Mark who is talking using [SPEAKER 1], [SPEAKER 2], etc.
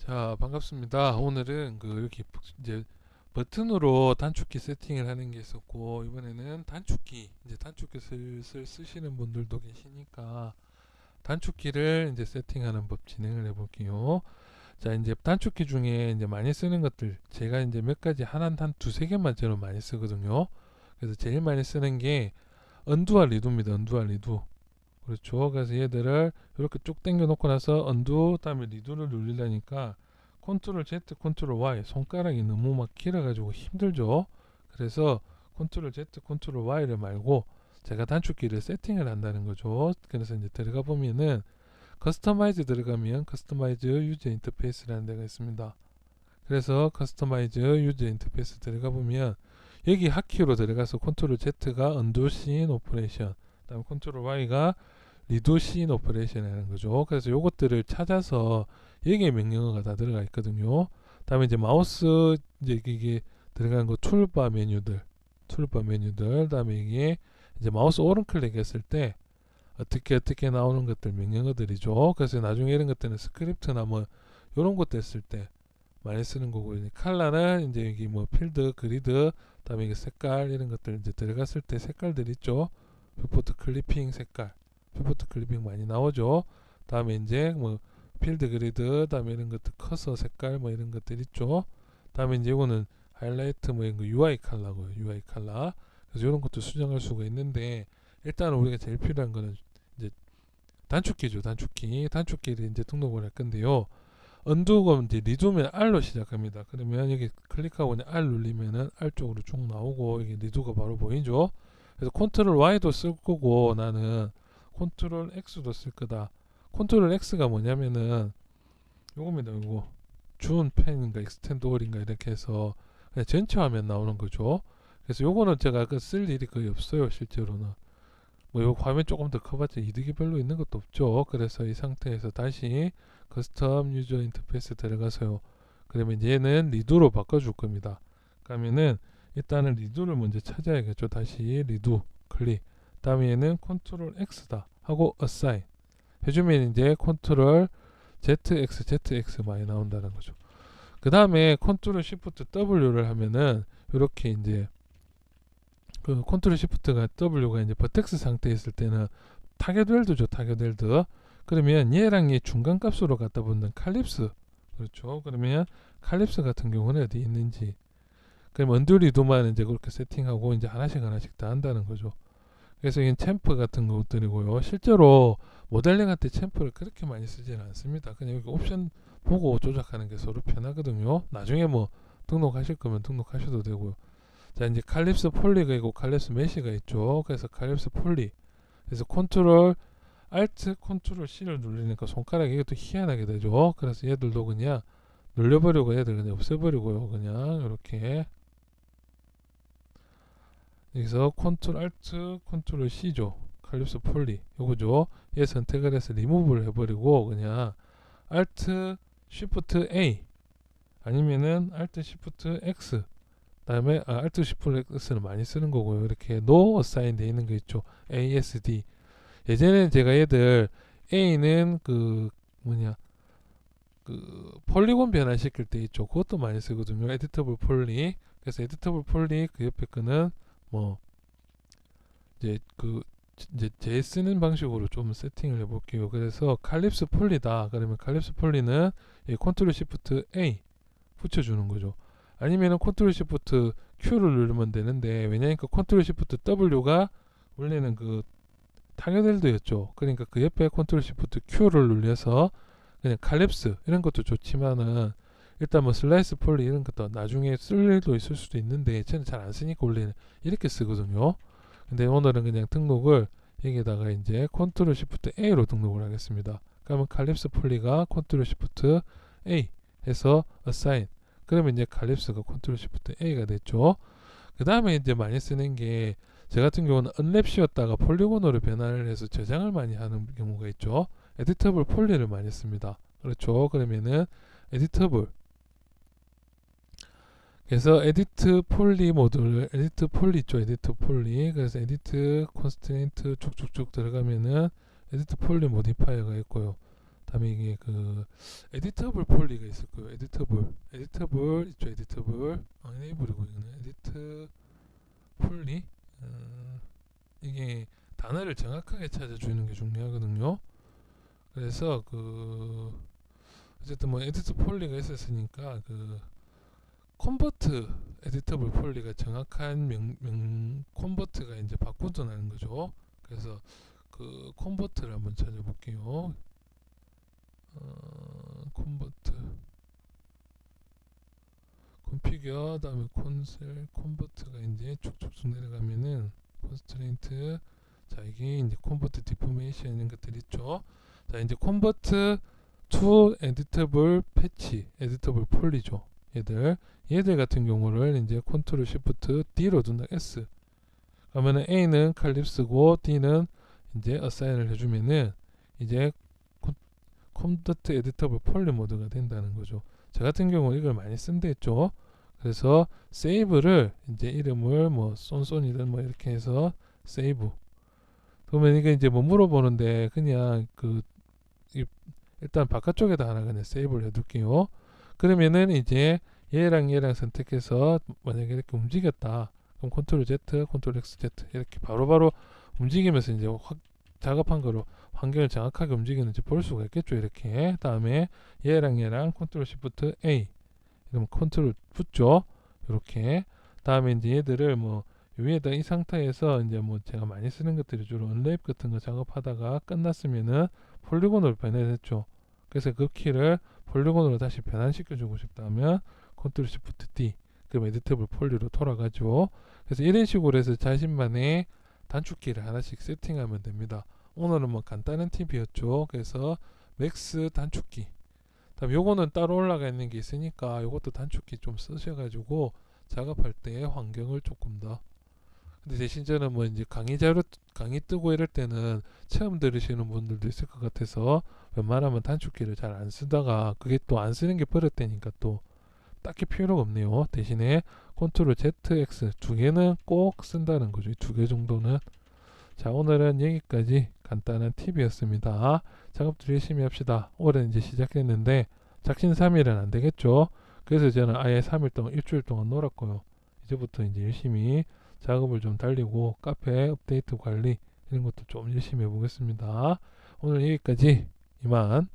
[SPEAKER 1] 자, 반갑습니다. 오늘은 여기 이제 버튼으로 단축키 세팅을 하는 게 있었고, 이번에는 단축키, 이제 단축키 슬슬 쓰시는 분들도 계시니까 단축키를 이제 세팅하는 법 진행을 해볼게요. 자, 이제 단축키 중에 이제 많이 쓰는 것들, 제가 이제 몇 가지 한 두세 개만 저는 많이 쓰거든요. 그래서 제일 많이 쓰는 게 언두와 리두입니다. 언두와 리두. 그렇죠. 그래서 얘들을 이렇게 쭉 당겨 놓고 나서 언두 다음에 리두를 누르려니까 컨트롤 Z 컨트롤 Y 손가락이 너무 막 길어가지고 힘들죠. 그래서 컨트롤 Z 컨트롤 Y를 말고 제가 단축키를 세팅을 한다는 거죠. 그래서 이제 들어가 보면은 커스터마이즈 들어가면 커스터마이즈 유저 인터페이스라는 데가 있습니다. 그래서 커스터마이즈 유저 인터페이스 들어가 보면 여기 하키로 들어가서 컨트롤 Z가 언두 씬 오퍼레이션, 그다음 컨트롤 Y가 리두 씬 오퍼레이션이라는 거죠. 그래서 요것들을 찾아서 여기에 명령어가 다 들어가 있거든요. 다음에 이제 마우스 이제 이게 들어간 거 툴바 메뉴들, 다음에 이게 이제 마우스 오른 클릭했을 때 어떻게 나오는 것들 명령어들이죠. 그래서 나중에 이런 것들은 스크립트나 뭐 이런 것들 쓸 때 많이 쓰는 거고, 이제 컬러는 이제 여기 뭐 필드, 그리드, 다음에 이게 색깔 이런 것들 이제 들어갔을 때 색깔들 있죠. 뷰포트 클리핑 색깔, 뷰포트 클리핑 많이 나오죠. 다음에 이제 뭐 필드 그리드, 다음에 이런 것들 커서 색깔 뭐 이런 것들 있죠. 다음에 이제 이거는 하이라이트 뭐 이런 거 UI 컬러고요. UI 컬러. 그래서 이런 것도 수정할 수가 있는데, 일단 우리가 제일 필요한 거는 이제 단축키죠. 단축키를 이제 등록을 할 건데요. 언두가 이제 리두면 R로 시작합니다. 그러면 여기 클릭하고 그냥 R 누르면은 R 쪽으로 쭉 나오고, 여기 리두가 바로 보이죠. 그래서 컨트롤 Y도 쓸 거고, 나는 컨트롤 X도 쓸 거다. 컨트롤 X가 뭐냐면은 요겁니다. 요거 준 펜인가 익스텐드 올인가 이렇게 해서 그냥 전체 화면 나오는 거죠. 그래서 요거는 제가 쓸 일이 거의 없어요. 실제로는 뭐 요 화면 조금 더 커봤자 이득이 별로 있는 것도 없죠. 그래서 이 상태에서 다시 커스텀 유저 인터페이스 들어가서요. 그러면 얘는 리두로 바꿔줄 겁니다. 그러면은 일단은 리두를 먼저 찾아야겠죠. 다시 리두 클릭. 다음에 얘는 컨트롤 X다 하고 assign 해주면 이제 컨트롤 ZX 많이 나온다는 거죠. 그 다음에 컨트롤 시프트 W를 하면은 이렇게 이제 그 컨트롤 시프트가 W가 이제 버텍스 상태에 있을 때는 타겟 웰드. 그러면 얘랑 얘 중간 값으로 갖다 붙는 칼립스. 그렇죠. 그러면 칼립스 같은 경우는 어디 있는지. 그럼 언듀리도만 이제 그렇게 세팅하고 이제 하나씩 다 한다는 거죠. 그래서 이게 챔프 같은 것들이고요. 실제로 모델링할 때 챔프를 그렇게 많이 쓰지는 않습니다. 그냥 여기 옵션 보고 조작하는 게 서로 편하거든요. 나중에 뭐 등록하실 거면 등록하셔도 되고요. 자, 이제 칼립스 폴리가 있고 칼립스 메시가 있죠. 그래서 칼립스 폴리. 그래서 컨트롤 알트 컨트롤 C를 누르니까 손가락이 이것도 희한하게 되죠. 그래서 얘들도 그냥 눌려버리고 얘들 그냥 없애버리고요. 그냥 이렇게 여기서 컨트롤 알트 컨트롤 C죠. 칼립스 폴리 요거죠. 얘 선택을 해서 리무브를 해버리고 그냥 알트 쉬프트 A 아니면은 알트 쉬프트 X, 다음에 알트 쉬프트 X는 많이 쓰는 거고요. 이렇게 no assign 돼 있는 거 있죠. ASD. 예전에는 제가 얘들 A는 그 뭐냐 그 폴리곤 변환시킬 때 있죠. 그것도 많이 쓰거든요. 에디터블 폴리. 그래서 에디터블 폴리 그 옆에 거는 뭐 이제 이제 제 쓰는 방식으로 좀 세팅을 해볼게요. 그래서 칼립스 폴리다. 그러면 칼립스 폴리는 이 컨트롤 시프트 A 붙여주는 거죠. 아니면은 컨트롤 시프트 Q를 누르면 되는데, 왜냐니까 컨트롤 시프트 W가 원래는 그 타겟웰드였죠. 그러니까 그 옆에 컨트롤 시프트 Q를 눌려서 그냥 칼립스 이런 것도 좋지만은 일단 뭐 슬라이스 폴리 이런 것도 나중에 쓸 일도 있을 수도 있는데 저는 잘 안 쓰니까 원래는 이렇게 쓰거든요. 근데 오늘은 그냥 등록을 여기다가 이제 컨트롤 시프트 A로 등록을 하겠습니다. 그러면 칼립스 폴리가 컨트롤 시프트 A 해서 assign. 그러면 이제 칼립스가 컨트롤 시프트 A가 됐죠. 그 다음에 이제 많이 쓰는 게, 제 같은 경우는 언랩시였다가 폴리곤으로 변화를 해서 저장을 많이 하는 경우가 있죠. 에디터블 폴리를 많이 씁니다. 그렇죠. 그러면은 에디터블, 그래서 에디트 폴리 모듈, 에디트 폴리 있죠. 에디트 폴리. 그래서 에디트 컨스트레인트 쭉쭉쭉 들어가면은 에디트 폴리 모디파이어가 있고요. 다음에 이게 그 에디터블 폴리가 있을 거예요. 에디터블 있죠. 에디터블 에네이블이고 이거는 에디트 폴리. 이게 단어를 정확하게 찾아주는 게 중요하거든요. 그래서 그 어쨌든 뭐 에디트 폴리가 있었으니까 그 컨버트 에디터블 폴리가 정확한 컨버트가 이제 바꾸어나는 거죠. 그래서 그 컨버트를 한번 찾아볼게요. 컨버트 컨피규어 다음에 콘셀 컨버트가 이제 쭉쭉쭉 내려가면은 컨스트레인트 자 이게 이제 컨버트 디포메이션 이런 것들 있죠. 자 이제 컨버트 투 에디터블 패치 에디터블 폴리죠. 얘들 같은 경우를 이제 컨트롤 시프트 D로 둔다. S 그러면은 A는 칼립스고 D는 이제 어사인을 해주면은 이제 컨버트 에디터블 폴리 모드가 된다는 거죠. 저 같은 경우 이걸 많이 쓴댔죠. 그래서 세이브를 이제 이름을 뭐 쏜쏜이든 뭐 이렇게 해서 세이브. 그러면 이게 이제 뭐 물어보는데 그냥 그 일단 바깥쪽에다 하나 그냥 세이브를 해둘게요. 그러면은 이제 얘랑 선택해서 만약에 이렇게 움직였다. 그럼 컨트롤 Z, 컨트롤 X, Z 이렇게 바로바로 움직이면서 이제 작업한 거로 환경을 정확하게 움직이는지 볼 수가 있겠죠. 이렇게 다음에 얘랑 컨트롤 시프트 A 그럼 컨트롤 붙죠. 이렇게 다음에 이제 얘들을 뭐 위에다 이 상태에서 이제 뭐 제가 많이 쓰는 것들이 주로 언랩 같은 거 작업하다가 끝났으면은 폴리곤으로 변환했죠. 그래서 그 키를 폴리곤으로 다시 변환시켜 주고 싶다면 컨트롤 시프트 D 그럼 에디터블 폴리로 돌아가죠. 그래서 이런 식으로 해서 자신만의 단축키를 하나씩 세팅하면 됩니다. 오늘은 뭐 간단한 팁이었죠. 그래서 맥스 단축키 다음 요거는 따로 올라가 있는 게 있으니까 요것도 단축키 좀 쓰셔가지고 작업할 때 환경을 조금 더 근데 대신 저는 뭐 이제 강의 뜨고 이럴 때는 처음 들으시는 분들도 있을 것 같아서 웬만하면 단축키를 잘 안 쓰다가 그게 또 안 쓰는 게 버릇되니까 또 딱히 필요가 없네요. 대신에 컨트롤 ZX 두 개는 꼭 쓴다는 거죠. 두 개 정도는. 자 오늘은 여기까지 간단한 팁이었습니다. 작업들 열심히 합시다. 올해 이제 시작했는데 작심 3일은 안 되겠죠. 그래서 저는 아예 3일 동안 일주일 동안 놀았고요. 이제부터 이제 열심히 작업을 좀 달리고 카페 업데이트 관리 이런 것도 좀 열심히 해보겠습니다. 오늘 여기까지 이만.